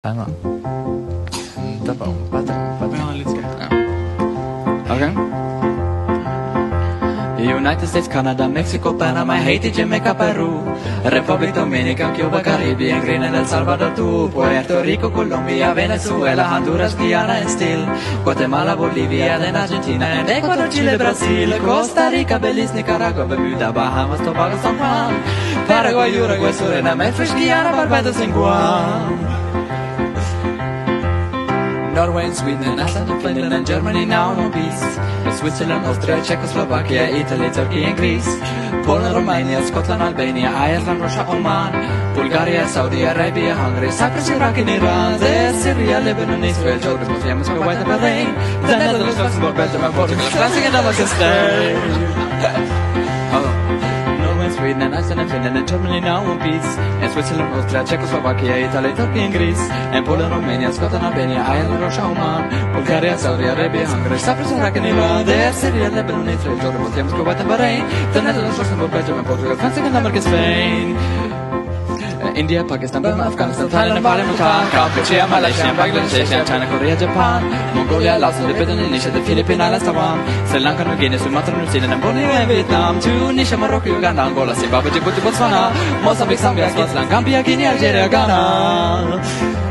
Tá bom. Tá bom. Pode. Ja. Okay. United States, Canada, Mexico, Panama, Haiti, Jamaica, Peru, Republic Dominicana, Cuba, Caribbean, Grenada, El Salvador, Puerto Rico, Colombia, Venezuela, Honduras, Guyana, and still Guatemala, Bolivia, then Argentina, and Ecuador, Chile, Brazil, Costa Rica, Belize, Nicaragua, Bermuda, Bahamas, Tobago, San Juan, Paraguay, Uruguay, Suriname, French Guiana, Barbados, and Guam. Norway and Sweden, Iceland, Finland and Germany now no peace. Switzerland, Austria, Czechoslovakia, Italy, Turkey and Greece. Poland, Romania, Scotland, Albania, Ireland, Russia, Oman, Bulgaria, Saudi Arabia, Hungary, Cyprus, Iraq and Iran, Syria, Lebanon, Israel, Jordan, Yemen, Kuwait and Bahrain, the Netherlands, Luxembourg, Belgium and Portugal, France and Denmark and Spain. Sweden and Iceland and Finland and Germany now one peace. And Switzerland, Austria, Czechoslovakia, Italy, Turkey and Greece. And Poland, Romania, Scotland, Albania, Ireland, Russia, Oman, Bulgaria, Saudi Arabia, Hungary, Cyprus, Iraq and Iran, Syria, Lebanon, Israel, Jordan, Yemen, Kuwait and Bahrain, the Netherlands, Luxembourg, Belgium and Portugal, France and Denmark and Spain. India, Pakistan, Burma, Afghanistan, Thailand, Nepal, Bhutan, Cambodia, Malaysia, Bangladesh, China, Korea, Japan, Mongolia, Laos, Tibet, Indonesia, the Philippines, Islands, Taiwan, Sri Lanka, New Guinea, Sumatra, New Zealand, and Borneo, and Vietnam, Tunisia, Morocco, Uganda, Angola, Zimbabwe, Djibouti, Botswana, Mozambique, Zambia, Swaziland, Gambia, Guinea, Algeria, Ghana.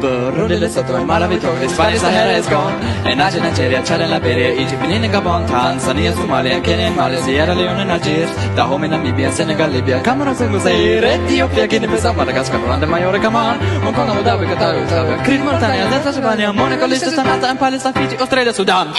Burundi, Lesotho, and Malawi, Togo, Spanish Sahara is gone. And Nigeria, Chad and Liberia, Egypt, Benin, Gabon, Tanzania, Somalia, Kenya, Mali, Sierra Leone, and Algiers, Dahomey, Namibia, Senegal, Libya, Cameroon, Zaire, Ethiopia, Guinea-Bissau, Madagascar, Rwanda, Majorca, Oman, Hong Kong, Abu Dhabi, Qatar, Crete, Mauritania, Tanzania, Monaco, Liechtenstein, Malta, and Palestine, Fiji, Australia, Sudan.